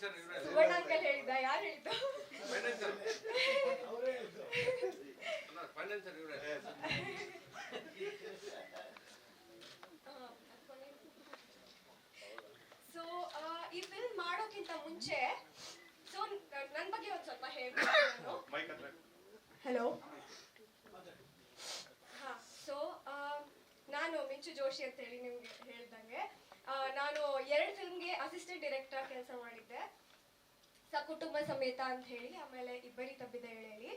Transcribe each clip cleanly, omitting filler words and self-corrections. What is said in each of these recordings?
ಸುವರ್ಣ uncle ಹೇಳಿದ್ದ, ಯಾರು ಹೇಳಿದ್ದು? ಸೊ ಈ ಫಿಲ್ಮ್ ಮಾಡೋಕ್ಕಿಂತ ಮುಂಚೆ ಸೊ ನನ್ನ ಬಗ್ಗೆ ಒಂದು ಸ್ವಲ್ಪ ಹೇಳ್ತೀನಿ. ಹಲೋ, ಸೊ ನಾನು ಮಿಂಚು ಜೋಶಿ ಅಂತ ಹೇಳಿ ನಿಮ್ಗೆ ಹೇಳ್ದಂಗೆ ನಾನು 2 ಫಿಲ್ಮ್ಗೆ ಅಸಿಸ್ಟೆಂಟ್ ಡೈರೆಕ್ಟರ್ ಕೆಲಸ ಮಾಡಿದ್ದೆ. ಕುಟುಂಬ ಸಮೇತ ಅಂತ ಹೇಳಿ, ಆಮೇಲೆ ಇಬ್ಬರಿ ತಬ್ಬಿದ ಎಳೆಯಲ್ಲಿ,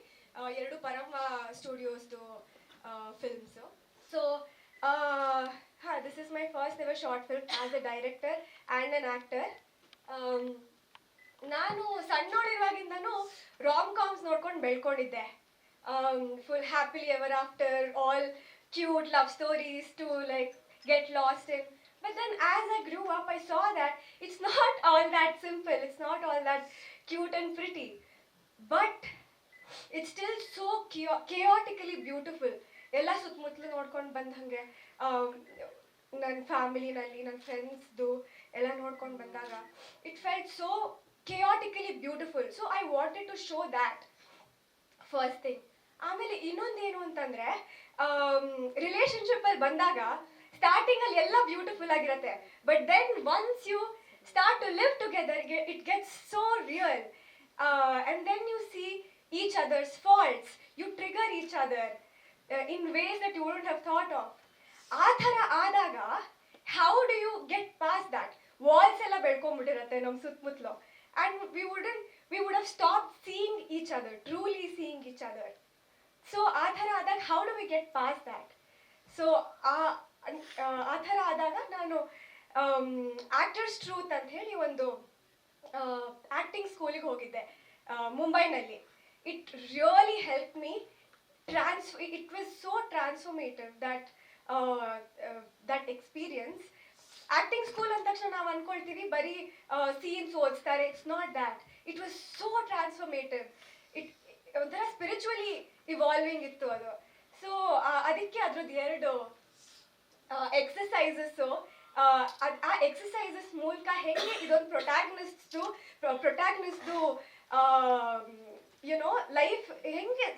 2 ಪರಮ ಸ್ಟುಡಿಯೋಸ್ದು films. So this is my first ever short film as a director and an actor. ನಾನು ಸಣ್ಣೋಳಿರುವಾಗಿಂದನೂ ರಾಮ್ ಕಾಮ್ಸ್ ನೋಡ್ಕೊಂಡು ಬೆಳ್ಕೊಂಡಿದ್ದೆ. Full happily ever after, all cute love stories to like get lost in. But then as I grew up, I saw that it's not all that simple, it's not all that cute and pretty, but it's still so chaotically beautiful. ಎಲ್ಲ ಸುತ್ತಮುತ್ತಲು ನೋಡ್ಕೊಂಡು ಬಂದಂಗೆ ನನ್ನ ಫ್ಯಾಮಿಲಿನಲ್ಲಿ ನನ್ನ ಫ್ರೆಂಡ್ಸ್ದು ಎಲ್ಲ ನೋಡ್ಕೊಂಡು ಬಂದಾಗ it felt so chaotically beautiful. So I wanted to show that first thing. ಆಮೇಲೆ ಇನ್ನೊಂದೇನು ಅಂತಂದರೆ, ರಿಲೇಷನ್ಶಿಪ್ಪಲ್ಲಿ ಬಂದಾಗ ಸ್ಟಾರ್ಟಿಂಗಲ್ಲಿ ಎಲ್ಲ ಬ್ಯೂಟಿಫುಲ್ ಆಗಿರುತ್ತೆ, but then once you start to live together it gets so real, and then you see each other's faults, you trigger each other in ways that you wouldn't have thought of. ಆ ಥರ ಆದಾಗ how do you get past that? Walls ಎಲ್ಲ ಬೆಳ್ಕೊಂಡ್ಬಿಟ್ಟಿರುತ್ತೆ ನಮ್ಮ ಸುತ್ತಮುತ್ತಲು, and we would have stopped seeing each other, truly seeing each other. So ಆ ಥರ ಆದಾಗ how do we get past that? So ಆ ಥರ ಆದಾಗ ನಾನು ಆ್ಯಕ್ಟರ್ಸ್ ಟ್ರೂತ್ ಅಂತ ಹೇಳಿ ಒಂದು ಆ್ಯಕ್ಟಿಂಗ್ ಸ್ಕೂಲಿಗೆ ಹೋಗಿದ್ದೆ ಮುಂಬೈನಲ್ಲಿ. It really help me it was so transformative that experience. Acting school ಅಂದ ತಕ್ಷಣ ನಾವು ಅಂದ್ಕೊಳ್ತೀವಿ ಬರೀ ಸೀನ್ಸ್ ಓದಿಸ್ತಾರೆ. It's not that. It was so transformative. ಒಂಥರ ಸ್ಪಿರಿಚುವಲಿ ಇವಾಲ್ವಿಂಗ್ ಇತ್ತು ಅದು. ಸೊ ಅದಕ್ಕೆ ಅದ್ರದ್ದು 2 ಎಕ್ಸಸೈಸಸ್ಸು, ಆ ಎಕ್ಸಸೈಸಸ್ ಮೂಲಕ ಹೆಂಗೆ ಇದೊಂದು ಪ್ರೊಟ್ಯಾಗನಿಸ್ಟ್ದು ಯುನೋ ಲೈಫ್ ಹೆಂಗೆ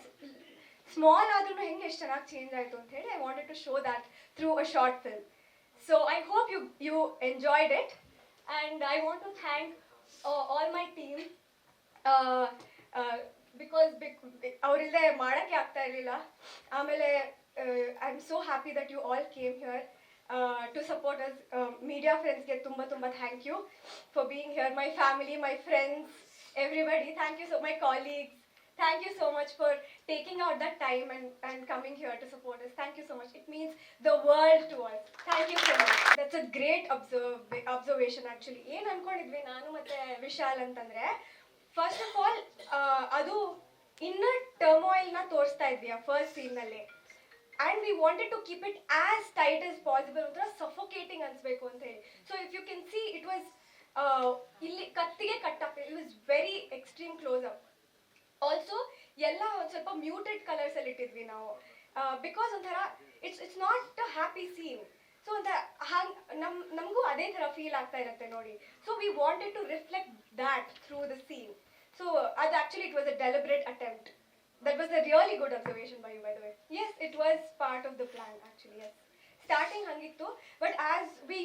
ಸ್ಮಾಲ್ ಆದ್ರೂ ಹೆಂಗೆ ಎಷ್ಟು ಚೆನ್ನಾಗಿ ಚೇಂಜ್ ಆಯಿತು ಅಂತ ಹೇಳಿ I wanted to show that through a short film. So I hope you enjoyed it, and I want to thank all my team because ಅವರಿಲ್ಲದೆ ಮಾಡೋಕ್ಕೆ ಆಗ್ತಾ ಇರಲಿಲ್ಲ. ಆಮೇಲೆ I am so happy that you all came here to support us. Media ಫ್ರೆಂಡ್ಸ್ಗೆ ತುಂಬ ತುಂಬ thank you for being here. My family, my friends, everybody, thank you. So my colleagues, thank you so much for taking out that time and coming here to support us. Thank you so much. It means the world to us. Thank you so much. That's a great observation actually. ಏನು ಅನ್ಕೊಂಡಿದ್ವಿ ನಾನು ಮತ್ತೆ ವಿಶಾಲ್ ಅಂತಂದರೆ, first of all ಅದು inner ಟರ್ಮಾಯಿಲ್ನ ತೋರಿಸ್ತಾ ಇದ್ವಿ ಆ first ಸೀನ್ನಲ್ಲಿ, and we wanted to keep it as tight as possible, ಒಂಥರ ಸಫೋಕೇಟಿಂಗ್ ಅನಿಸ್ಬೇಕು ಅಂತ ಹೇಳಿ. So if you can see it was ಇಲ್ಲಿ ಕತ್ತಿಗೆ cut up, it was very extreme close up. Also ಎಲ್ಲ ಒಂದು ಸ್ವಲ್ಪ ಮ್ಯೂಟೆಡ್ ಕಲರ್ಸಲ್ಲಿ ಇಟ್ಟಿದ್ವಿ ನಾವು, ಬಿಕಾಸ್ ಒಂಥರ it's not a happy scene. So ಒಂಥರ ನಮಗೂ ಅದೇ ಥರ ಫೀಲ್ ಆಗ್ತಾ ಇರುತ್ತೆ ನೋಡಿ. So we wanted to reflect that through the scene. So ಅದು actually it was a deliberate attempt. That was a really good observation by the way. Yes, it was part of the plan actually. Yes, starting ಹಂಗಿತ್ತು, but as we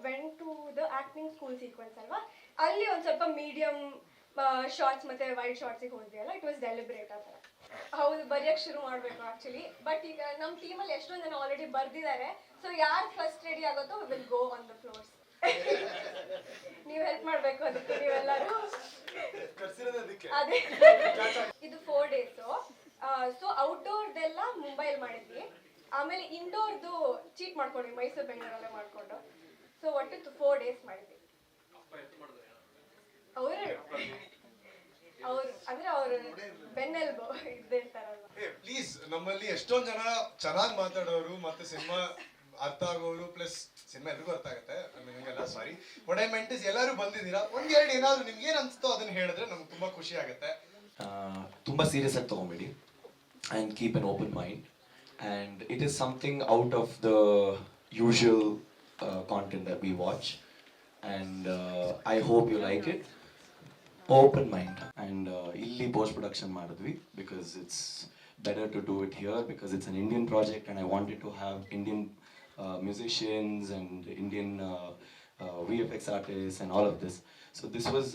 went to the acting school sequence ಅಲ್ವಾ, ಅಲ್ಲಿ ಒಂದು ಸ್ವಲ್ಪ medium shots ಮತ್ತು wide ಶಾರ್ಟ್ಸಿಗೆ ಹೋದ್ವಿ ಅಲ್ಲ, it was deliberate ಆ ಥರ. ಹೌದು, ಬರೆಯೋಕ್ಕೆ ಶುರು ಮಾಡಬೇಕು ಆ್ಯಕ್ಚುಲಿ. ಬಟ್ ಈಗ ನಮ್ಮ ಟೀಮಲ್ಲಿ ಎಷ್ಟೊಂದು ಜನ ಆಲ್ರೆಡಿ ಬರೆದಿದ್ದಾರೆ. ಸೊ ಯಾರು ಫಸ್ಟ್ ರೆಡಿ ಆಗುತ್ತೋ will go on the floors. ನೀವು ಹೆಲ್ಪ್ ಮಾಡಬೇಕು ಅದಕ್ಕೆ ನೀವೆಲ್ಲರೂ. ಅದೇ ಇದು 4 ಡೇಸು. ಸೊ ಔಟ್ಡೋರ್ದೆಲ್ಲ ಮುಂಬೈಲಿ ಮಾಡಿದ್ವಿ, ಆಮೇಲೆ ಇಂಡೋರ್ದು ಚೀಟ್ ಮಾಡ್ಕೊಂಡ್ವಿ ಮೈಸೂರು ಬೆಂಗಳೂರಲ್ಲೇ ಮಾಡಿಕೊಂಡು. ಸೊ ಒಟ್ಟು 4 ಡೇಸ್ ಮಾಡಿದ್ವಿ. ಅವರು ಅಂದ್ರೆ ಅವರು ಬೆನ್ನೆಲ್ಬು ಇದ್ದಿರ್ತಾರಲ್ಲ. ಪ್ಲೀಸ್, ನಮ್ಮಲ್ಲಿ ಎಷ್ಟೊಂದು ಜನ ಚೆನ್ನಾಗಿ ಮಾತಾಡೋರು ಮತ್ತೆ ಸಿನಿಮಾ ಅರ್ಥ ಆಗೋರು, ಪ್ಲಸ್ ಸಿನಿಮಾ ಎಲ್ರಿಗೂ ಅರ್ಥ ಆಗುತ್ತೆ, ನಿಮಗೆಲ್ಲ ಸಾರಿ. ಬಟ್ ಐ ಮೆಂಟ್ ಇಸ್ ಎಲ್ಲರೂ ಬಂದಿದ್ದೀರಾ, ಒಂದೆರಡು ಏನಾದ್ರು ನಿಮ್ಗೆ ಏನು ಅನ್ಸ್ತೋ ಅದನ್ನ ಹೇಳಿದ್ರೆ ನಮ್ಗೆ ತುಂಬಾ ಖುಷಿ ಆಗುತ್ತೆ. ತುಂಬಾ ಸೀರಿಯಸ್ ಆಗಿ ತಗೊಂಬೇಡಿ, and keep an open mind, and it is something out of the usual content that we watch, and I hope you like it. Open mind and ಇಲ್ಲಿ ಪೋಸ್ಟ್ ಪ್ರೊಡಕ್ಷನ್ ಮಾಡಿದ್ವಿ because it's better to do it here because it's an Indian project and I wanted to have Indian musicians and Indian VFX artists and all of this. So this was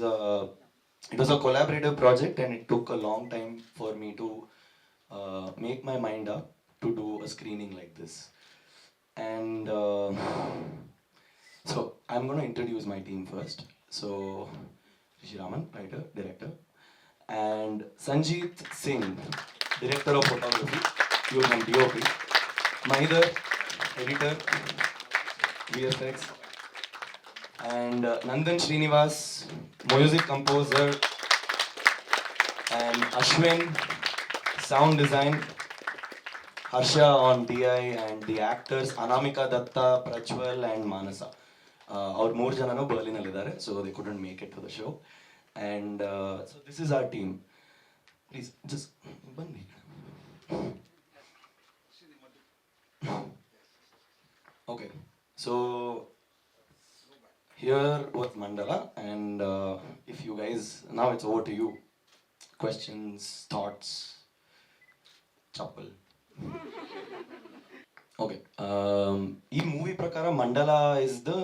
it was a collaborative project and it took a long time for me to make my mind up to do a screening like this. And so I'm going to introduce my team first. So Rishi Raman, writer, director, and Sanjeet Singh, director of photography, and DOP, Mahidhar, editor, VFX, and Nandan Srinivas, music composer, and Ashwin, sound design, Harsha on DI, and the actors Anamika Datta, Prajwal, and Manasa. Our more jananu Berlin alidare, so they couldn't make it to the show. And so this is our team. Please just bandi. Okay, so here was Mandala, and if you guys, now it's over to you. Questions, thoughts, chappal. Okay, ee movie prakara Mandala is the,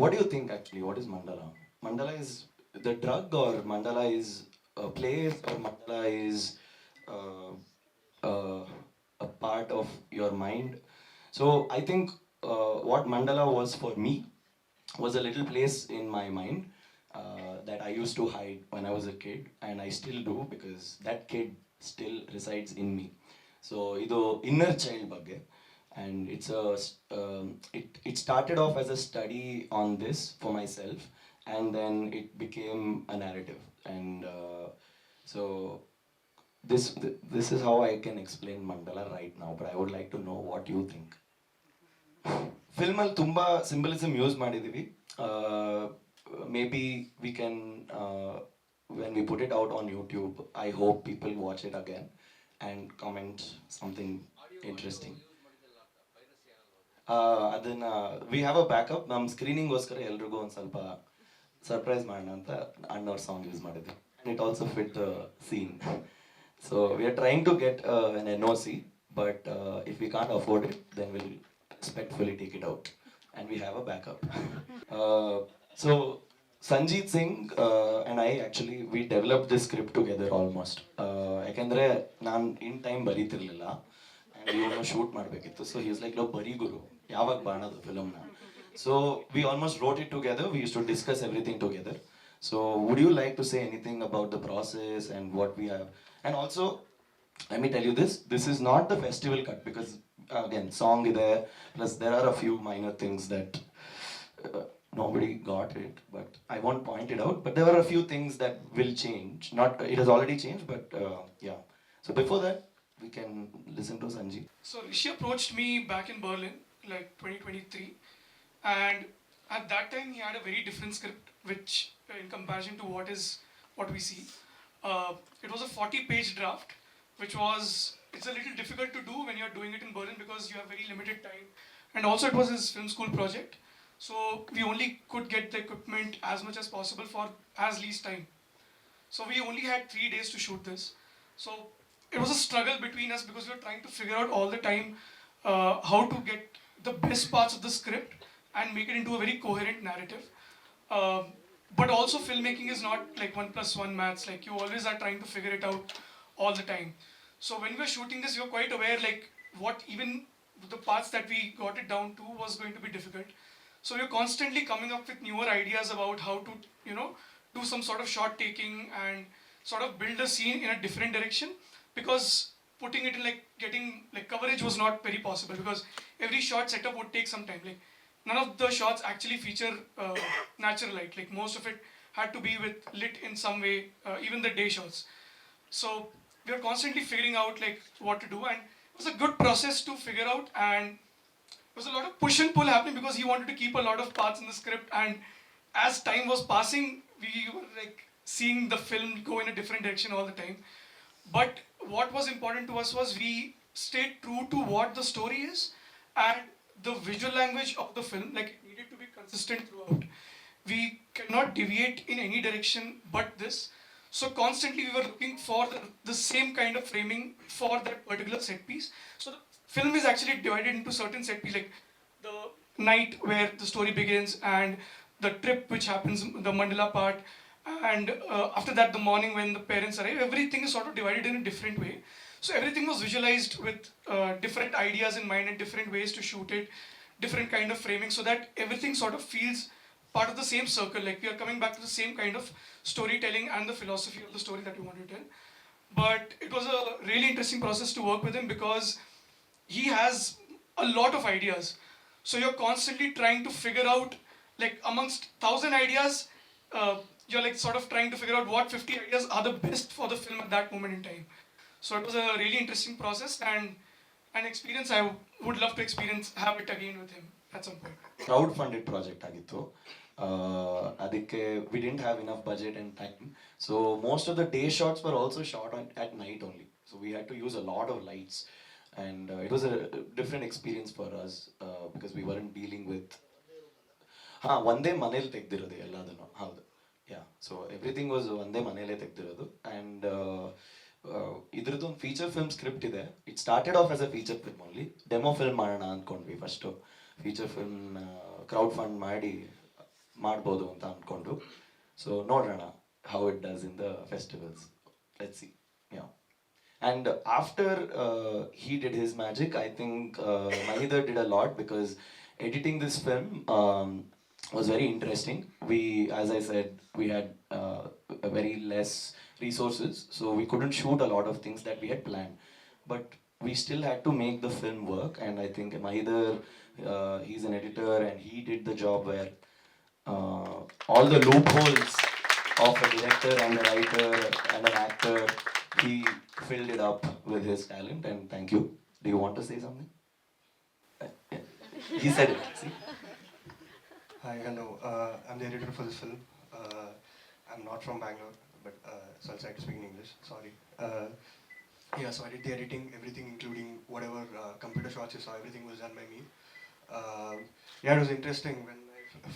what do you think actually, what is Mandala? Mandala is the drug, or Mandala is a place, or Mandala is uh, uh, a part of your mind? So I think what Mandala was for me was a little place in my mind that I used to hide when I was a kid, and I still do because that kid still resides in me. So idu inner child ಬಗ್ಗೆ, and it's a it started off as a study on this for myself, and then it became a narrative, and so this is how I can explain Mandala right now, but I would like to know what you think. ಫಿಲ್ಮಲ್ಲಿ ತುಂಬ symbolism use ಮಾಡಿದ್ದೀವಿ. Maybe we can when we put it out on YouTube, I hope people watch it again and comment something interesting. ಅದನ್ನು we have a backup. ನಮ್ಮ ಸ್ಕ್ರೀನಿಂಗೋಸ್ಕರ ಎಲ್ರಿಗೂ ಒಂದು ಸ್ವಲ್ಪ surprise ಮಾಡೋಣ ಅಂತ ಅಣ್ಣವ್ರ ಸಾಂಗ್ ಯೂಸ್ ಮಾಡಿದ್ವಿ. It also fit the scene. So we are trying to get an NOC, but if we can't afford it, then we'll respectfully take it out, and we have a backup. So Sanjeet Singh and I actually we developed this script together almost. ಯಾಕಂದ್ರೆ ನಾನು in time ಬರೀತಿರ್ಲಿಲ್ಲ, and ಇವನು shoot ಮಾಡಬೇಕಿತ್ತು. So he is like, ಲೋ ಬರೀ ಗುರು, ಯಾವಾಗ ಬಾಣೋದು ಫಿಲಮ್ನ. So we almost wrote it together. We used to discuss everything together. So would you like to say anything about the process and what we have? And also, let me tell you this is not the festival cut, because again, song ide, plus there are a few minor things that nobody got it, but I won't point it out, but there are a few things that will change. Not, it has already changed, but yeah. So before that, we can listen to Sanjeev. So Rishi approached me back in Berlin, like 2023, and at that time he had a very different script, which in comparison to what we see, it was a 40-page draft, which was, it's a little difficult to do when you're doing it in Berlin because you have very limited time, and also it was his film school project, so we only could get the equipment as much as possible for as least time. So we only had 3 days to shoot this. So it was a struggle between us because we were trying to figure out all the time how to get the best parts of the script and make it into a very coherent narrative. But also filmmaking is not like 1+1 maths, like you always are trying to figure it out all the time. So when we were shooting this, we were quite aware like what even the parts that we got it down to was going to be difficult. So we were constantly coming up with newer ideas about how to, you know, do some sort of shot taking and sort of build a scene in a different direction, because putting it in like getting like coverage was not very possible, because every shot setup would take some time. Like none of the shots actually feature natural light. Like most of it had to be with lit in some way, even the day shots. So we were constantly figuring out like what to do, and it was a good process to figure out, and there was a lot of push and pull happening because he wanted to keep a lot of parts in the script, and as time was passing, we were like seeing the film go in a different direction all the time. But what was important to us was we stayed true to what the story is, and the visual language of the film, like it needed to be consistent throughout. we cannot deviate in any direction but this. So constantly we were looking for the same kind of framing for that particular set piece. So the film is actually divided into certain set pieces, like the night where the story begins and the trip which happens, the Mandala part, and after that the morning when the parents arrive. Everything is sort of divided in a different way. So everything was visualized with different ideas in mind and different ways to shoot it, different kind of framing, so that everything sort of feels part of the same circle. Like we are coming back to the same kind of storytelling and the philosophy of the story that we want to tell. But it was a really interesting process to work with him because he has a lot of ideas. So you're constantly trying to figure out, like amongst 1,000 ideas, you're like sort of trying to figure out what 50 ideas are the best for the film at that moment in time. So it was a really interesting process and an experience I would love to have it again with him at some point. Crowd funded project ಆಗಿತ್ತು. ಅದಕ್ಕೆ we didn't have enough budget and time, so most of the day shorts were also short at night only, so we had to use a lot of lights, and it was a different experience for us because we weren't dealing with ಒಂದೇ ಮನೇಲಿ ತೆಗ್ದಿರೋದು ಎಲ್ಲದನ್ನು. ಹೌದು, ಯಾ, so everything was ಒಂದೇ ಮನೇಲೇ ತೆಗ್ದಿರೋದು. And ಇದ್ರದ್ದು ಒಂದು ಫೀಚರ್ ಫಿಲ್ಮ್ ಸ್ಕ್ರಿಪ್ಟ್ ಇದೆ. It started off as a feature film only. Demo film ಮಾಡೋಣ ಅಂದ್ಕೊಂಡ್ವಿ first. Feature film crowd fund ಮಾಡ್ಬೋದು ಅಂತ ಅಂದ್ಕೊಂಡು. ಸೊ ನೋಡೋಣ how it does in the festivals. Let's see. Yeah. And after he did his magic, I think Mahidhar did a lot because editing this film was very interesting. We, as I said, we had a very less resources, so we couldn't shoot a lot of things that we had planned. But we still had to make the film work, and I think Mahidhar, he's an editor, and he did the job where all the loopholes of a director and a writer and an actor, he filled it up with his talent, and thank you. Do you want to say something? Yeah. He said it. See? Hi, hello. I'm the editor for this film. I'm not from Bangalore, but so I'll try to speak in English. Sorry. Yeah, so I did the editing, everything, including whatever computer shots you saw. Everything was done by me. Yeah, it was interesting when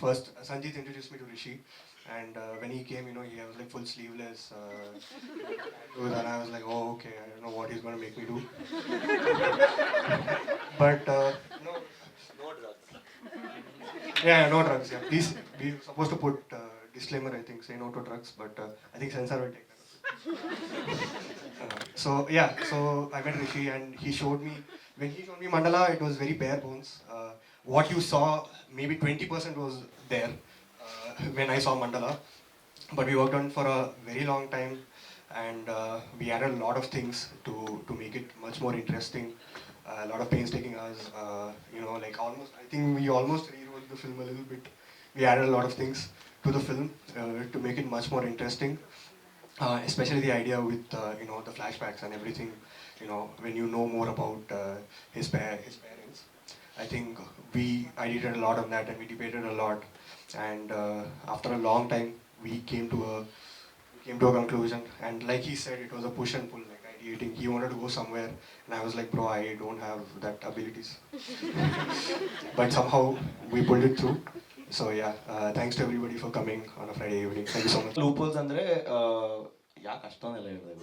first Sanjeet introduced me to Rishi, and when he came, you know, he was like full sleeveless, and I was like, oh, okay, I don't know what he's going to make me do. But no. No drugs. Yeah, no drugs. Yeah, please. We're supposed to put disclaimer. I think say no to drugs, but I think censor will take that. So yeah, so I met Rishi and he showed me. When he showed me Mandala, it was very bare bones. What you saw, maybe 20% was there when I saw Mandala, but we worked on for a very long time, and we added a lot of things to make it much more interesting. A lot of painstaking hours, you know, like almost, I think we almost rewrote the film a little bit. We added a lot of things to the film to make it much more interesting, especially the idea with, you know, the flashbacks and everything, you know, when you know more about his parents. I think I did a lot of that and we debated a lot, and after a long time we came to a conclusion, and like he said, it was a push and pull, like ideating. He wanted to go somewhere and I was like, bro, I don't have that abilities. But somehow we pulled it through. So yeah, thanks to everybody for coming on a Friday evening. Thank you so much. Loopholes andre ಯಾಕೆ ಅಷ್ಟೊಂದೆಲ್ಲ ಹೇಳಿದೆ.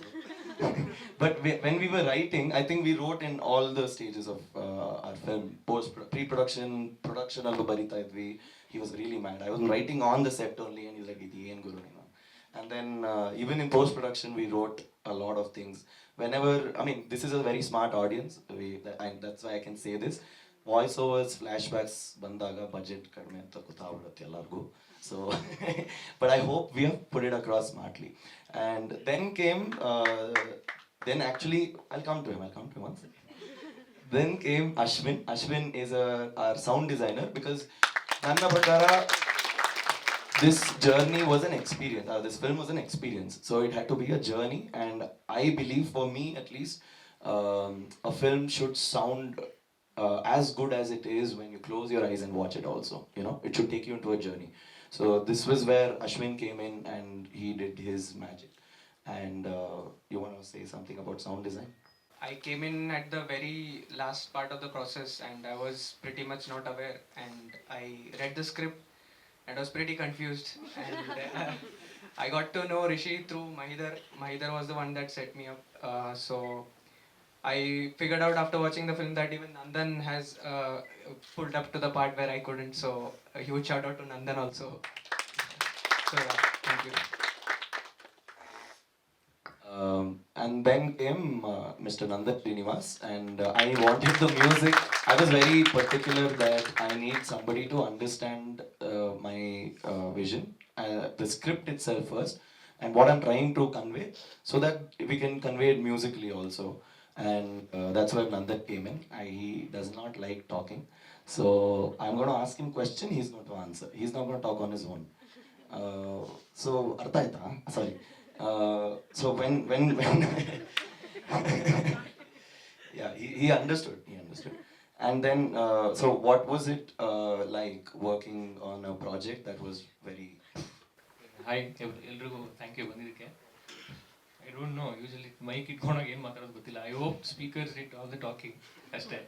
But when we were writing, I think we wrote in all the stages of our film. Pre-production, production allu barita idvi. He was really mad. I was writing on the set only, and he's like, "Idi ಏನು ಗುರು ನೀನು?" And then even in post-production, we wrote a lot of things. Whenever, I mean, this is a very smart audience. That's why I can say this. Voice overs, flashbacks ಬಂದಾಗ budget ಕಡಿಮೆ ಅಂತ ಗೊತ್ತಾಗ್ಬಿಡುತ್ತೆ ಎಲ್ಲರಿಗೂ. So, but I hope we have put it across smartly. And then came, then actually, I'll come to him once. Then came Ashwin. Ashwin is our sound designer, because Nanna Prakara, this journey was an experience. This film was an experience. So it had to be a journey, and I believe, for me at least, a film should sound as good as it is when you close your eyes and watch it also. You know, it should take you into a journey. So this was where Ashwin came in and he did his magic. And you want to say something about sound design? I came in at the very last part of the process and I was pretty much not aware, and I read the script and I was pretty confused. And I got to know Rishi through Mahidar. Mahidar was the one that set me up. So I figured out after watching the film that even Nandan has pulled up to the part where I couldn't. So a huge shout out to Nandan also. So yeah, thank you. And then came Mr. Nandan Srinivas, and I wanted the music. I was very particular that I need somebody to understand my vision, the script itself first, and what I'm trying to convey, so that we can convey it musically also. And that's where Nandan came in. He does not like talking, so I'm going to ask him question. He's going to answer. He's not going to talk on his own. So artha aita? Sorry. So when yeah, he understood. And then so what was it like working on a project that was very hi ಎಲ್ರಿಗೂ thank you ಬಂದಿದ್ದಕ್ಕೆ. I don't know, usually mic ಇಟ್ಕೊಂಡಾಗ ಏನು ಮಾತಾಡೋದು ಗೊತ್ತಿಲ್ಲ. I hope speakers it all the talking ಅಷ್ಟೇ.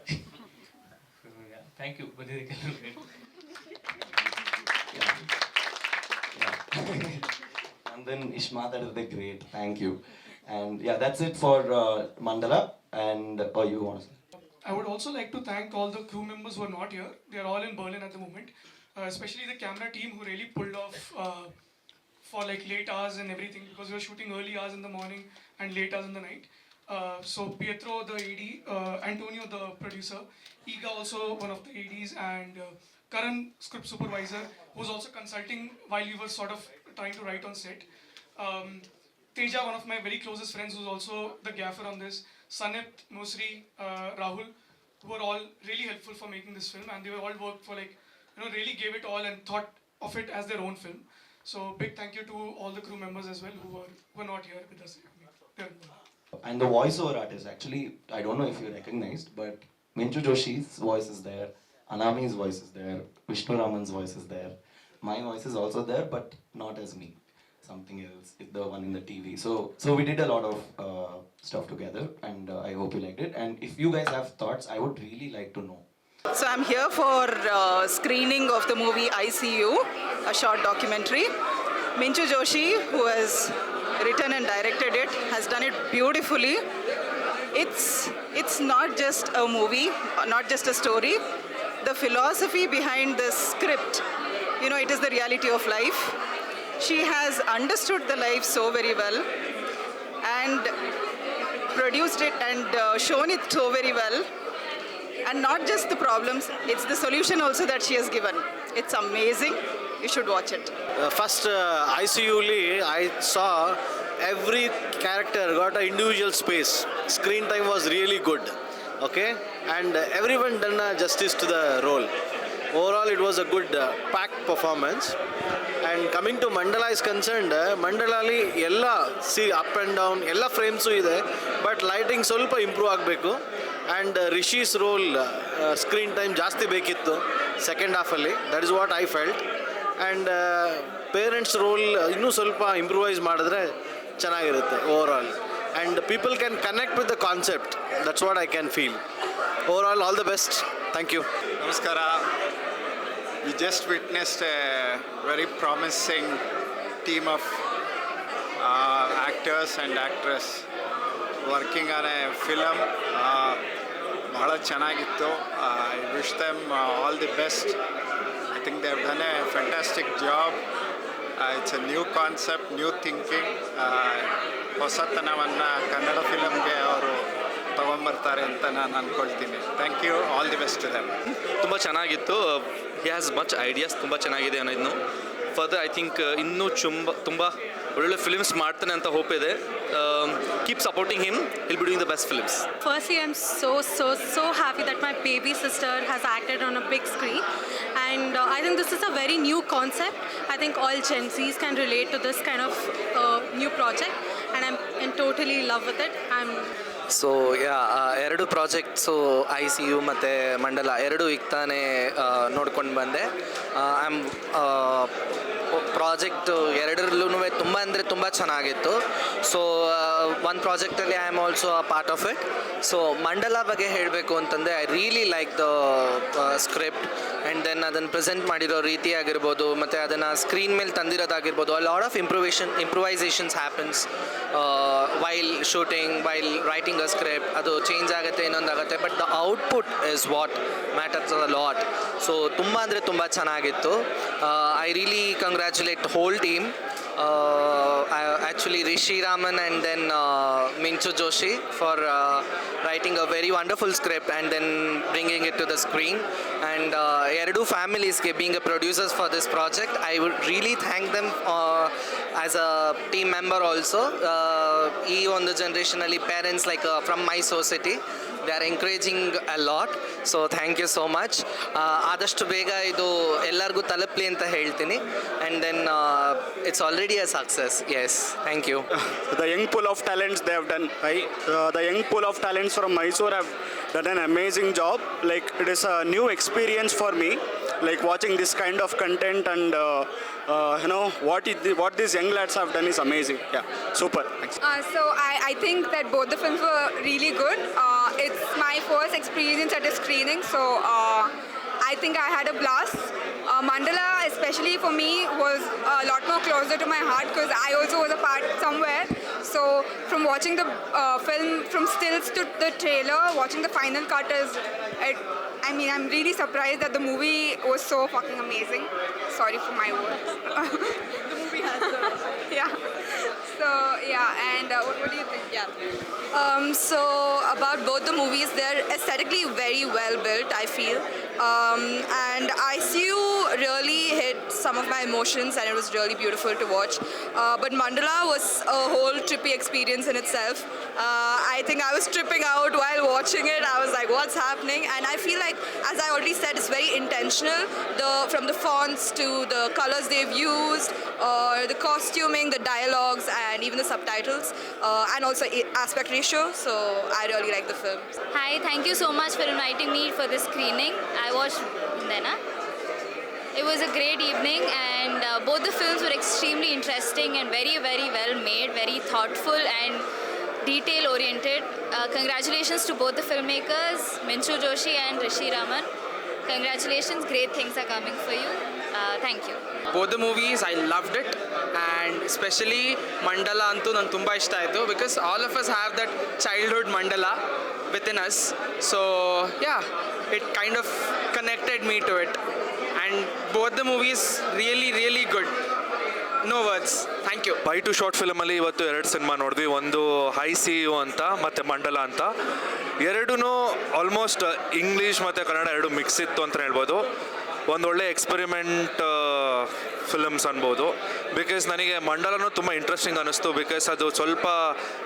Thank you ಬಂದಿದ್ದಕ್ಕೆ ಎಲ್ರಿಗೂ. And then Ishmael, that is the great. Thank you. And yeah, that's it for Mandala. And you want to say? I would also like to thank all the crew members who are not here. They are all in Berlin at the moment, especially the camera team who really pulled off for like late hours and everything, because we were shooting early hours in the morning and late hours in the night. So Pietro, the AD, Antonio, the producer, Iga, also one of the ADs, and Karan, script supervisor, who was also consulting while we were sort of trying to write on set. Teja, one of my very closest friends, who's also the gaffer on this. Sanit, Musri, Rahul, who were all really helpful for making this film, and they were all worked for like, really gave it all and thought of it as their own film. So big thank you to all the crew members as well who were not here with us. And the voiceover artist, actually, I don't know if you recognized, but Minchu Joshi's voice is there, Anami's voice is there, Vishnu Raman's voice is there, my voice is also there, but not as me, something else, the one in the TV. So we did a lot of stuff together, and I hope you liked it. And if you guys have thoughts, I would really like to know. So I'm here for screening of the movie ICU, a short documentary. Minchu Joshi, who has written and directed it, has done it beautifully. It's not just a movie, not just a story. The philosophy behind the script, it is the reality of life. She has understood the life so very well and produced it and shown it so very well. And not just the problems, it's the solution also that she has given. It's amazing. You should watch it. First ICU I saw every character got an individual space. Screen time was really good. Okay, and everyone done justice to the role. Overall, it was a good packed performance. And coming to Mandala is concerned, Mandalali ella see up and down ella frames ide, but lighting ಸ್ವಲ್ಪ improve ಆಗಬೇಕು. And Rishi's role screen time ಜಾಸ್ತಿ ಬೇಕಿತ್ತು second ಹಾಫಲ್ಲಿ. That is what I felt. And parents role ಇನ್ನೂ ಸ್ವಲ್ಪ improvise ಮಾಡಿದ್ರೆ ಚೆನ್ನಾಗಿರುತ್ತೆ overall. And people can connect with the concept. That's what I can feel. Overall all the best. Thank you. ನಮಸ್ಕಾರ. We just witnessed a very promising team of actors and actress working on a film. ಬಹಳ ಚೆನ್ನಾಗಿತ್ತು. I wish them all the best. I think they have done a fantastic job. It's a new concept, new thinking. ಹೊಸತನವನ್ನು Kannada ಫಿಲಮ್ಗೆ ಅವರು ತಗೊಂಬರ್ತಾರೆ ಅಂತ ನಾನು ಅಂದ್ಕೊಳ್ತೀನಿ. Thank you. All the best to them. ತುಂಬ ಚೆನ್ನಾಗಿತ್ತು. He has much ideas, ತುಂಬ ಚೆನ್ನಾಗಿದೆ ಅನ್ನೋದನ್ನು. Further I think ಇನ್ನೂ ತುಂಬ ಒಳ್ಳೊಳ್ಳೆ ಫಿಲ್ಮ್ಸ್ ಮಾಡ್ತಾನೆ ಅಂತ ಹೋಪ್ ಇದೆ. Keep supporting him, will be doing the best films. Firstly, I'm so happy that my baby sister has acted on a big screen, and I think this is a very new concept. I think all Gen Zs can relate to this kind of new project, and I'm in totally love with it. So ಎರಡು projects ICU ಮತ್ತು ಮಂಡಲ ಎರಡು ಈಗ ತಾನೇ ನೋಡ್ಕೊಂಡು ಬಂದೆ. Project ಎರಡರಲ್ಲೂ ತುಂಬ ಅಂದರೆ ಅಂದರೆ ತುಂಬ ಚೆನ್ನಾಗಿತ್ತು. ಸೊ ಒಂದು ಪ್ರಾಜೆಕ್ಟಲ್ಲಿ I am also a part of it. So Mandala ಬಗ್ಗೆ ಹೇಳಬೇಕು ಅಂತಂದರೆ I really like the script and then ಅದನ್ನು ಪ್ರೆಸೆಂಟ್ ಮಾಡಿರೋ ರೀತಿ ಆಗಿರ್ಬೋದು, ಮತ್ತು ಅದನ್ನು ಸ್ಕ್ರೀನ್ ಮೇಲೆ ತಂದಿರೋದಾಗಿರ್ಬೋದು. A lot of improvisations happens while shooting, while writing a script. ಅದು ಚೇಂಜ್ ಆಗುತ್ತೆ, ಇನ್ನೊಂದಾಗುತ್ತೆ, but the output is what matters a lot. So ತುಂಬ ಅಂದರೆ ತುಂಬ ಚೆನ್ನಾಗಿತ್ತು. I really congratulate whole team. Actually Rishi Raman and then Minchu Joshi for writing a very wonderful script and then bringing it to the screen. And Eradu families being a producers for this project, I would really thank them as a team member also. On the generationally parents like from my society, they are encouraging a lot. So thank you so much. ಆದಷ್ಟು ಬೇಗ ಇದು ಎಲ್ಲರಿಗೂ ತಲುಪಲಿ ಅಂತ ಹೇಳ್ತೀನಿ. And then it's already a success. Yes, thank you. The young pool of talents they have done, right? The young pool of talents from Mysore have done an amazing job. Like it is a new experience for me, like watching this kind of content and you know what these young lads have done is amazing. Yeah, super. Thanks. So I think that both the films were really good. It's my first experience at a screening, so I think I had a blast. Mandala, especially for me, was a lot more closer to my heart because I also was a part somewhere. So from watching the film from stills to the trailer, watching the final cut I mean, I'm really surprised that the movie was so fucking amazing. Sorry for my words. The movie has yeah. So yeah, and what do you think? Yeah. So about both the movies, they're aesthetically very well built, I feel. And ICU really hit some of my emotions and it was really beautiful to watch. But Mandala was a whole trippy experience in itself. I think I was tripping out while watching it. I was like, what's happening? And I feel like, as I already said, it's very intentional. From the fonts to the colors they've used, the costuming, the dialogues, and even the subtitles, and also aspect ratio. So I really like the film. Hi, thank you so much for inviting me for this screening. I watched Mandala. It was a great evening and both the films were extremely interesting and very, very well made, very thoughtful and detail oriented. Congratulations to both the filmmakers, Minchu Joshi and Rishi Raman. Congratulations, great things are coming for you. Thank you. Both the movies, I loved it, and especially Mandala antu nan tumba ishta aitu because all of us have that childhood Mandala within us. So yeah, it kind of connected me to it, and both the movies really, really good. No words. Thank you. By two short ಫಿಲಮಲ್ಲಿ ಇವತ್ತು 2 cinema ನೋಡಿದ್ವಿ. ಒಂದು ICU ಅಂತ ಮತ್ತು ಮಂಡಲ ಅಂತ. ಎರಡೂ almost English ಮತ್ತು ಕನ್ನಡ ಎರಡು ಮಿಕ್ಸ್ ಇತ್ತು ಅಂತ ಹೇಳ್ಬೋದು. ಒಂದೊಳ್ಳೆ ಎಕ್ಸ್ಪೆರಿಮೆಂಟ್ ಫಿಲಮ್ಸ್ ಅನ್ಬೋದು. ಬಿಕಾಸ್ ನನಗೆ ಮಂಡಲನೂ ತುಂಬ ಇಂಟ್ರೆಸ್ಟಿಂಗ್ ಅನ್ನಿಸ್ತು. ಬಿಕಾಸ್ ಅದು ಸ್ವಲ್ಪ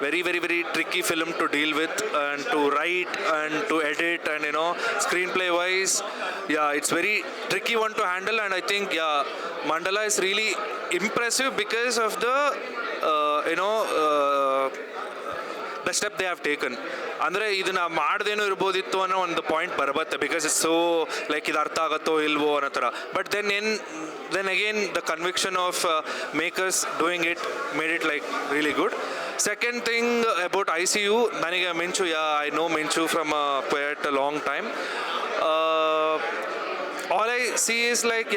very very very tricky film to deal with and to write and to edit and screen play wise it's very tricky one to handle, and I think Mandala is really impressive because of the the step they have taken. ಅಂದರೆ ಇದನ್ನು ಮಾಡ್ದೇನೂ ಇರ್ಬೋದಿತ್ತು ಅನ್ನೋ ಒಂದು point ಬರಬತ್ತೆ because it's so like ಇದು ಅರ್ಥ ಆಗುತ್ತೋ ಇಲ್ವೋ ಅನ್ನೋ ಥರ. But then again the conviction of makers doing it made it like really good. Second thing about ICU, ನನಗೆ Minchu I know Minchu from quite a long time. All I see is like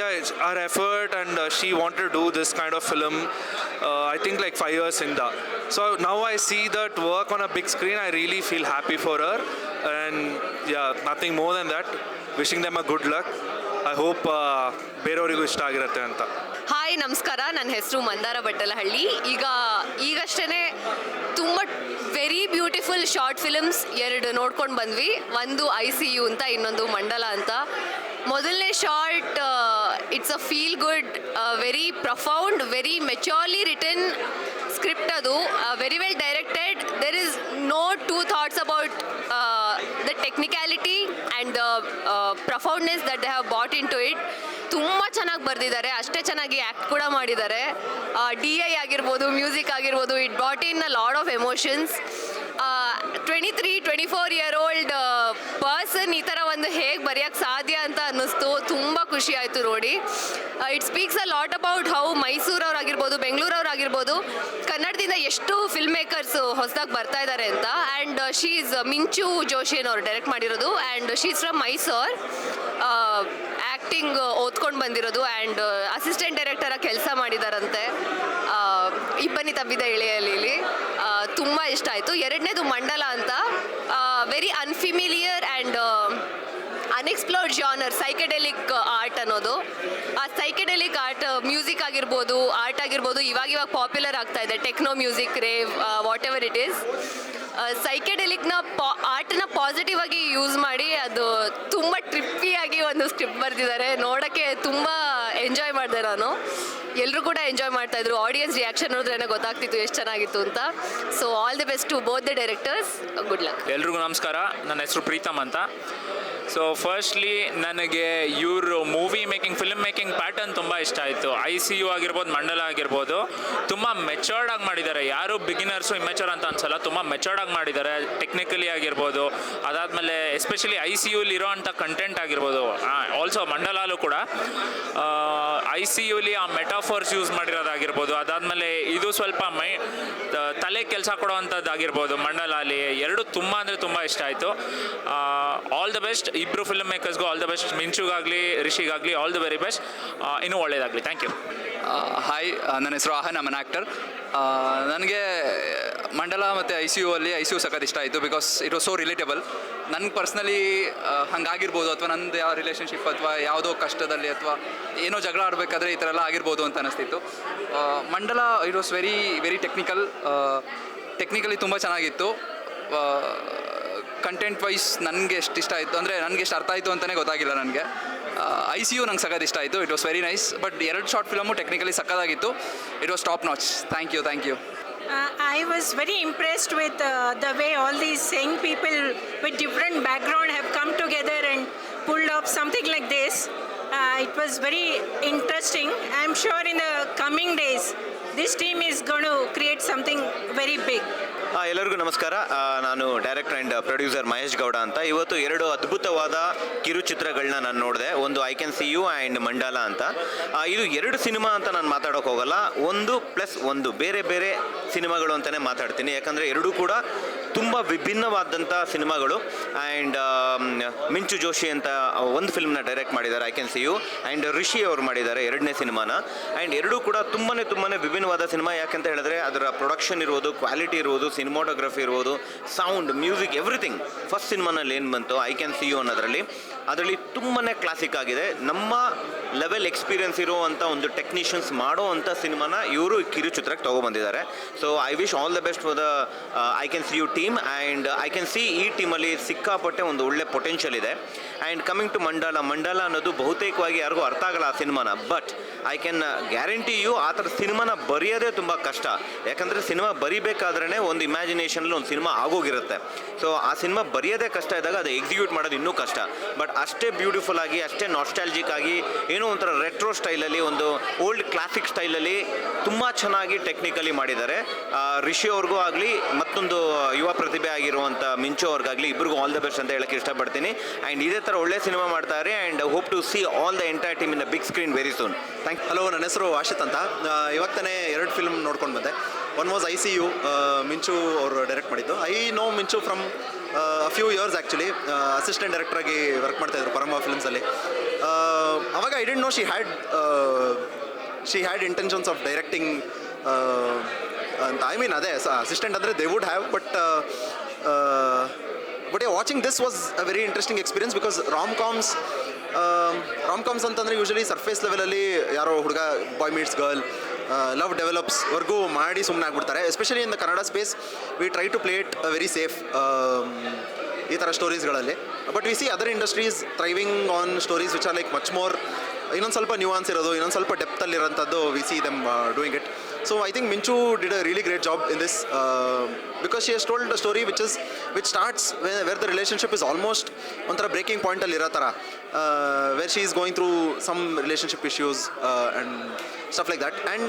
her effort, and she wanted to do this kind of film I think like 5 years in that. So now I see that work on a big screen. I really feel happy for her, and nothing more than that. Wishing them a good luck. I hope ಬೇರೆಯವರಿಗೂ ಇಷ್ಟ ಆಗಿರುತ್ತೆ ಅಂತ. Hi, ನಮಸ್ಕಾರ. ನನ್ನ ಹೆಸರು ಮಂದಾರ ಬಟ್ಟಲಹಳ್ಳಿ. ಈಗಷ್ಟೇ ತುಂಬ very beautiful short films 2 ನೋಡ್ಕೊಂಡು ಬಂದ್ವಿ. ಒಂದು ICU ಅಂತ, ಇನ್ನೊಂದು ಮಂಡಲ ಅಂತ. ಮೊದಲನೇ short it's a feel good, very profound, very maturely written script. ಅದು very well directed. There is no two thoughts about the technicality and the profoundness that they have bought into it. ತುಂಬ ಚೆನ್ನಾಗಿ ಬರೆದಿದ್ದಾರೆ, ಅಷ್ಟೇ ಚೆನ್ನಾಗಿ act ಕೂಡ ಮಾಡಿದ್ದಾರೆ. DI ಆಗಿರ್ಬೋದು, music ಆಗಿರ್ಬೋದು, it bought in a lot of emotions. 23-24 year old person ಈ ಥರ ಒಂದು ಹೇಗೆ ಬರೆಯೋಕ್ಕೆ ಸಾಧ್ಯ ಅಂತ ಅನ್ನಿಸ್ತು. ತುಂಬ ಖುಷಿ ಖುಷಿ ಆಯಿತು ನೋಡಿ. It speaks a lot about how ಮೈಸೂರವ್ರಾಗಿರ್ಬೋದು, ಬೆಂಗಳೂರವ್ರಾಗಿರ್ಬೋದು, ಕನ್ನಡದಿಂದ ಎಷ್ಟು ಫಿಲ್ಮ್ ಮೇಕರ್ಸ್ ಹೊಸದಾಗಿ ಬರ್ತಾ ಇದ್ದಾರೆ ಅಂತ. ಆ್ಯಂಡ್ ಶೀ ಈಸ್ ಮಿಂಚು ಜೋಶಿ ಅವ್ರು ಡೈರೆಕ್ಟ್ ಮಾಡಿರೋದು. And she is from Mysore, acting ಓದ್ಕೊಂಡು ಬಂದಿರೋದು. ಆ್ಯಂಡ್ ಅಸಿಸ್ಟೆಂಟ್ ಡೈರೆಕ್ಟರಾಗಿ ಕೆಲಸ ಮಾಡಿದಾರಂತೆ ಇಬ್ಬನಿ ತಬ್ಬಿದ ಇಳೆಯಲ್ಲಿ. ತುಂಬ ಇಷ್ಟ ಆಯಿತು. ಎರಡನೇದು ಮಂಡಲ ಅಂತ, very unfamiliar and unexplored genre psychedelic art ಅನ್ನೋದು. ಆ ಸೈಕೆಡೆಲಿಕ್ ಆರ್ಟ್, ಮ್ಯೂಸಿಕ್ ಆಗಿರ್ಬೋದು, ಆರ್ಟ್ ಆಗಿರ್ಬೋದು, ಇವಾಗ ಪಾಪ್ಯುಲರ್ ಆಗ್ತಾ ಇದೆ. Techno music, rave, whatever it is. ಸೈಕೆಡೆಲಿಕ್ನ ಆರ್ಟ್ನ ಪಾಸಿಟಿವ್ ಆಗಿ ಯೂಸ್ ಮಾಡಿ ಅದು ತುಂಬ ಟ್ರಿಪ್ಪಿಯಾಗಿ ಒಂದು ಸ್ಕ್ರಿಪ್ಟ್ ಬರೆದಿದ್ದಾರೆ. ನೋಡೋಕ್ಕೆ ತುಂಬ ಎಂಜಾಯ್ ಮಾಡಿದೆ ನಾನು. ಎಲ್ಲರೂ ಕೂಡ ಎಂಜಾಯ್ ಮಾಡ್ತಾಯಿದ್ರು. ಆಡಿಯನ್ಸ್ ರಿಯಾಕ್ಷನ್ ನೋಡಿದ್ರೆ ಗೊತ್ತಾಗ್ತಿತ್ತು ಎಷ್ಟು ಚೆನ್ನಾಗಿತ್ತು ಅಂತ. So all the best to both the directors. Good luck. ಎಲ್ರಿಗೂ ನಮಸ್ಕಾರ. ನನ್ನ ಹೆಸರು ಪ್ರೀತಮ್ ಅಂತ. ಸೊ ಫಸ್ಟ್ಲಿ ನನಗೆ ಇವರು movie making, film making pattern ತುಂಬ ಇಷ್ಟ ಆಯಿತು. ICU ಆಗಿರ್ಬೋದು, ಮಂಡಲ ಆಗಿರ್ಬೋದು, ತುಂಬ ಮೆಚೋರ್ಡ್ ಆಗಿ ಮಾಡಿದ್ದಾರೆ. ಯಾರು ಬಿಗಿನರ್ಸು ಇಮ್ಮೆಚೋರ್ ಅಂತ ಅನ್ಸಲ್ಲ, ತುಂಬ ಮೆಚೋರ್ಡ್ ಆಗಿ ಮಾಡಿದ್ದಾರೆ. ಟೆಕ್ನಿಕಲಿ ಆಗಿರ್ಬೋದು, ಅದಾದಮೇಲೆ ಎಸ್ಪೆಷಲಿ ICUಲಿ ಇರೋವಂಥ ಕಂಟೆಂಟ್ ಆಗಿರ್ಬೋದು. ಆಲ್ಸೋ ಮಂಡಲಾಲು ಕೂಡ ICUಲಿ ಆ ಮೆಟಾಫೋರ್ಸ್ ಯೂಸ್ ಮಾಡಿರೋದಾಗಿರ್ಬೋದು, ಅದಾದಮೇಲೆ ಇದು ಸ್ವಲ್ಪ ತಲೆ ಕೆಲಸ ಕೊಡೋವಂಥದ್ದಾಗಿರ್ಬೋದು ಮಂಡಲಾಲಿ. ಎರಡು ತುಂಬ ಅಂದರೆ ತುಂಬ ಇಷ್ಟ ಆಯಿತು. ಆಲ್ ದ ಬೆಸ್ಟ್ ಇಬ್ಬರು ಫಿಲ್ಮ್ ಮೇಕರ್ಸ್ಗೂ, ಆಲ್ ದ ಬೆಸ್ಟ್. ಮಿಂಚುಗಾಗಲಿ ರಿಷಿಗಾಗಲಿ ಆಲ್ ದ ವೆರಿ ಬೆಸ್ಟ್. ಇನ್ನೂ ಒಳ್ಳೆಯದಾಗಲಿ. Thank you. ಹಾಯ್, ನನ್ನ ಹೆಸರು ಆಹನ್, ಅಮನ್ ಆ್ಯಕ್ಟರ್. ನನಗೆ ಮಂಡಲ ಮತ್ತು ICU ಸಖತ್ ಇಷ್ಟ ಆಯಿತು. Because it was so relatable. ನನಗೆ ಪರ್ಸ್ನಲಿ ಹಂಗಾಗಿರ್ಬೋದು, ಅಥವಾ ನಂದು ಯಾವ ರಿಲೇಷನ್ಶಿಪ್ ಅಥವಾ ಯಾವುದೋ ಕಷ್ಟದಲ್ಲಿ ಅಥವಾ ಏನೋ ಜಗಳ ಆಡಬೇಕಾದ್ರೆ ಈ ಥರ ಎಲ್ಲ ಆಗಿರ್ಬೋದು ಅಂತ ಅನಿಸ್ತಿತ್ತು. ಮಂಡಲ it was very very technically ತುಂಬ ಚೆನ್ನಾಗಿತ್ತು. ಕಂಟೆಂಟ್ ವೈಸ್ ನನಗೆ ಎಷ್ಟು ಇಷ್ಟ ಆಯಿತು ಅಂದರೆ ನನಗೆ ಎಷ್ಟು ಅರ್ಥ ಆಯಿತು ಅಂತಲೇ ಗೊತ್ತಾಗಿಲ್ಲ ನನಗೆ. ICU ನಂಗೆ ಸಖತ್ ಇಷ್ಟ ಆಯಿತು. It was very nice. But ಎರಡು ಶಾರ್ಟ್ ಫಿಲಮು ಟೆಕ್ನಿಕಲಿ ಸಖತ್ತಾಗಿತ್ತು. It was top notch. Thank you. I was very impressed with the way all these young people with different background have come together and pulled off something like this. It was very interesting. I'm sure in the coming days, this team is going to create something very big. ಎಲ್ಲರಿಗೂ ನಮಸ್ಕಾರ. ನಾನು director and producer Mahesh Gowda ಅಂತ. ಇವತ್ತು ಎರಡು ಅದ್ಭುತವಾದ ಕಿರುಚಿತ್ರಗಳನ್ನ ನಾನು ನೋಡಿದೆ. ಒಂದು I can see you and Mandala ಅಂತ. ಇದು ಎರಡು ಸಿನಿಮಾ ಅಂತ ನಾನು ಮಾತಾಡೋಕೆ ಹೋಗಲ್ಲ, 1+1 ಬೇರೆ ಬೇರೆ ಸಿನಿಮಾಗಳು ಅಂತಲೇ ಮಾತಾಡ್ತೀನಿ. ಯಾಕಂದರೆ ಎರಡೂ ಕೂಡ ತುಂಬ ವಿಭಿನ್ನವಾದಂಥ ಸಿನಿಮಾಗಳು. ಆ್ಯಂಡ್ ಮಿಂಚು ಜೋಶಿ ಅಂತ ಒಂದು ಫಿಲ್ಮ್ನ ಡೈರೆಕ್ಟ್ ಮಾಡಿದ್ದಾರೆ, I can see you. And Rishi ಅವರು ಮಾಡಿದ್ದಾರೆ ಎರಡನೇ ಸಿನಿಮಾನ. ಆ್ಯಂಡ್ ಎರಡೂ ಕೂಡ ತುಂಬಾ ವಿಭಿನ್ನವಾದ ಸಿನಿಮಾ. ಯಾಕಂತ ಹೇಳಿದ್ರೆ ಅದರ ಪ್ರೊಡಕ್ಷನ್ ಇರ್ಬೋದು, ಕ್ವಾಲಿಟಿ ಇರ್ಬೋದು, ಸಿನಿಮಾಟೋಗ್ರಫಿ ಇರ್ಬೋದು, ಸೌಂಡ್, ಮ್ಯೂಸಿಕ್, ಎವ್ರಿಥಿಂಗ್. ಫಸ್ಟ್ ಸಿನಿಮಾನಲ್ಲಿ ಏನು ಬಂತು ಐ ಕ್ಯಾನ್ ಸಿ ಯು ಅದರಲ್ಲಿ ತುಂಬಾ ಕ್ಲಾಸಿಕ್ ಆಗಿದೆ. ನಮ್ಮ ಲೆವೆಲ್ ಎಕ್ಸ್ಪೀರಿಯನ್ಸ್ ಇರುವಂಥ ಒಂದು ಟೆಕ್ನಿಷಿಯನ್ಸ್ ಮಾಡೋ ಅಂಥ ಸಿನಿಮಾನ ಇವರು ಕಿರುಚಿತ್ರಕ್ಕೆ ತೊಗೊಬಂದಿದ್ದಾರೆ. So I wish all the best for the I can see you team. And I can see ಈ ಟೀಮಲ್ಲಿ ಸಿಕ್ಕಾಪಟ್ಟೆ ಒಂದು ಒಳ್ಳೆ ಪೊಟೆನ್ಷಿಯಲ್ ಇದೆ. ಆ್ಯಂಡ್ ಕಮಿಂಗ್ ಟು ಮಂಡಲ ಅನ್ನೋದು ಬಹುತೇಕವಾಗಿ ಯಾರಿಗೂ ಅರ್ಥ ಆಗಲ್ಲ ಆ ಸಿನಿಮಾನ. But I can guarantee you ಆ ಥರ ಸಿನಿಮಾನ ಬರೆಯೋದೇ ತುಂಬ ಕಷ್ಟ. ಯಾಕಂದರೆ ಸಿನಿಮಾ ಬರಿಬೇಕಾದ್ರೇ ಒಂದು ಇಮ್ಯಾಜಿನೇಷನಲ್ಲಿ ಒಂದು ಸಿನಿಮಾ ಆಗೋಗಿರುತ್ತೆ. ಸೊ ಆ ಸಿನಿಮಾ ಬರೆಯೋದೇ ಕಷ್ಟ ಇದ್ದಾಗ ಅದು ಎಕ್ಸಿಕ್ಯೂಟ್ ಮಾಡೋದು ಇನ್ನೂ ಕಷ್ಟ. ಬಟ್ ಅಷ್ಟೇ ಬ್ಯೂಟಿಫುಲ್ ಆಗಿ, ಅಷ್ಟೇ ನಾಸ್ಟಾಲ್ಜಿಕ್ ಆಗಿ, ಏನೋ ಒಂಥರ ರೆಟ್ರೋ ಸ್ಟೈಲಲ್ಲಿ, ಒಂದು ಓಲ್ಡ್ ಕ್ಲಾಸಿಕ್ ಸ್ಟೈಲಲ್ಲಿ ತುಂಬ ಚೆನ್ನಾಗಿ ಟೆಕ್ನಿಕಲಿ ಮಾಡಿದ್ದಾರೆ. ರಿಷಿ ಅವ್ರಿಗೂ ಆಗಲಿ, ಮತ್ತೊಂದು ಯುವ ಪ್ರತಿಭೆ ಆಗಿರುವಂಥ ಮಿಂಚು ಅವ್ರಿಗಾಗಲಿ, ಇಬ್ಬರಿಗೂ ಆಲ್ ದ ಬೆಸ್ಟ್ ಅಂತ ಹೇಳಕ್ಕೆ ಇಷ್ಟಪಡ್ತೀನಿ. ಆ್ಯಂಡ್ ಇದೇ ಥರ ಒಳ್ಳೆ ಸಿನಿಮಾ ಮಾಡ್ತಾರೆ. And hope to see all the entire team in the big screen very soon. Thank you. Hello, ನನ್ನ ಹೆಸರು ಆಶಿತ್ ಅಂತ. ಇವಾಗ ತಾನೇ ಎರಡು ಫಿಲ್ಮ್ ನೋಡ್ಕೊಂಡು ಬಂದೆ. ಒನ್ ವಾಸ್ ICU, ಮಿಂಚು ಅವರು ಡೈರೆಕ್ಟ್ ಮಾಡಿದ್ದು. I know Minchu from few years actually. Assistant ಡೈರೆಕ್ಟ್ರಾಗಿ ವರ್ಕ್ ಮಾಡ್ತಾಯಿದ್ರು ಪರಮ ಫಿಲ್ಮ್ಸಲ್ಲಿ. ಅವಾಗ I didn't know she had intentions of directing ಅಂತ. ಐ ಮೀನ್ ಅದೇ ಅಸಿಸ್ಟೆಂಟ್ ಅಂದರೆ they would have. But watching this was a very interesting experience. Because rom coms ಅಂತಂದರೆ usually surface ಲೆವೆಲಲ್ಲಿ ಯಾರೋ ಹುಡುಗ boy meets girl, love develops ವರ್ಗೂ ಮಾಡಿ ಸುಮ್ಮನೆ ಆಗ್ಬಿಡ್ತಾರೆ. Especially in the Kannada space we try to play it very safe ಈ ಥರ ಸ್ಟೋರೀಸ್ಗಳಲ್ಲಿ. But we see other industries thriving on stories which are like much more, ಇನ್ನೊಂದು ಸ್ವಲ್ಪ ನ್ಯೂಆನ್ಸ್ ಇರೋದು, ಇನ್ನೊಂದು ಸ್ವಲ್ಪ ಡೆಪ್ತಲ್ಲಿರೋಂಥದ್ದು. We see them doing it. So I think Minchu did a really great job in this because she has told a story which starts where the relationship is almost onthara breaking point alli iratara, where she is going through some relationship issues and stuff like that. And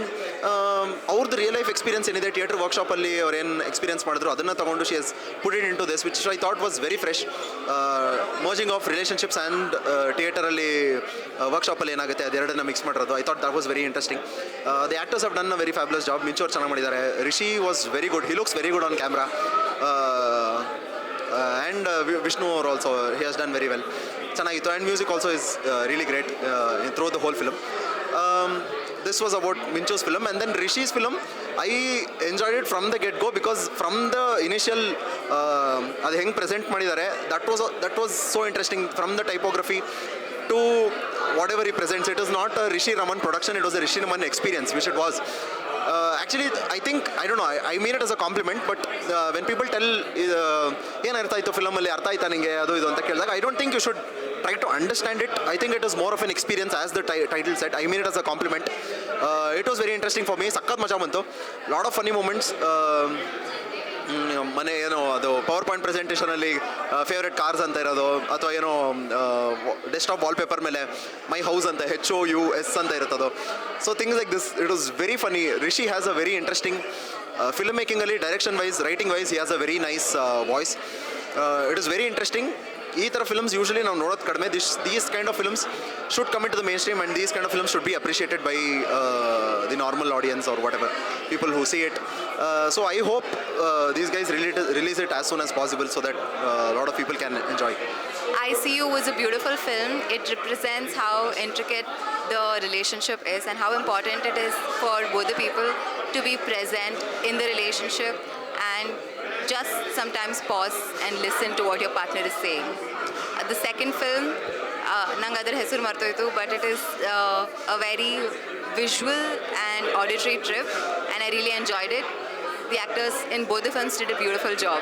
ಅವ್ರದ್ದು real life experience ಏನಿದೆ theatre ವರ್ಕ್ಶಾಪಲ್ಲಿ ಅವ್ರು ಏನು experience ಮಾಡಿದ್ರು ಅದನ್ನು ತೊಗೊಂಡು she has put it into this, which I thought was very fresh. Merging of relationships and ಥಿಯೇಟರಲ್ಲಿ ವರ್ಕ್ಶಾಪಲ್ಲಿ ಏನಾಗುತ್ತೆ ಅದೆರಡನ್ನ ಮಿಕ್ಸ್ ಮಾಡಿರೋದು. I thought that was very interesting. The actors have done a very fabulous job. Minchu ಅವ್ರು ಚೆನ್ನಾಗಿ ಮಾಡಿದ್ದಾರೆ. Rishi was very good, he looks very good on camera. And Vishnu ಅವ್ರು also he has done very well. ಚೆನ್ನಾಗಿತ್ತು. And music also is really great through the whole film. This was about Minchu's film, and then Rishi's film, I enjoyed it from the get-go because from the initial ಅದು ಹೆಂಗೆ present ಮಾಡಿದ್ದಾರೆ that was so interesting. From the typography to whatever he presents, it is not a Rishi Raman production, it was a Rishi Raman experience, which it was. Actually, I think, I don't know, I mean it as a compliment, but when people tell ಏನು ಅರ್ಥ ಆಯಿತು ಫಿಲಮಲ್ಲಿ, ಅರ್ಥ ಆಯ್ತಾ ನಿಮಗೆ ಅದು ಇದು ಅಂತ ಕೇಳಿದಾಗ, I don't think you should try to understand it. I think it is more of an experience, as the title said. I mean it as a compliment. It was very interesting for me. ಸಖತ್ ಮಜಾ ಬಂತು. Lot of funny moments. ಮನೆ ಏನೋ ಅದು power point ಪ್ರೆಸೆಂಟೇಷನಲ್ಲಿ favourite cars ಅಂತ ಇರೋದು, ಅಥವಾ ಏನೋ ಡೆಸ್ಕ್ಟಾಪ್ ವಾಲ್ಪೇಪರ್ ಮೇಲೆ ಮೈ ಹೌಸ್ ಅಂತ HOUS ಅಂತ ಇರುತ್ತದು. So things like this, it was very funny. Rishi has a very interesting film ಮೇಕಿಂಗಲ್ಲಿ, direction wise, writing wise, he has a very nice voice. It is very interesting. ಈ ಥರ films usually ನಾವು ನೋಡೋದು ಕಡಿಮೆ. These kind of films should come into the mainstream, and these kind of films should be appreciated by the normal audience or whatever people who C it. So I hope these guys release it as soon as possible so that a lot of people can enjoy. ICU was a beautiful film. It represents how intricate the relationship is and how important it is for both the people to be present in the relationship and just sometimes pause and listen to what your partner is saying. The second film, ನಂಗೆ ಅದರ ಹೆಸರು ಮರ್ತೋಯ್ತು, but it is a very visual and auditory trip and I really enjoyed it. The actors in both the films did a beautiful job.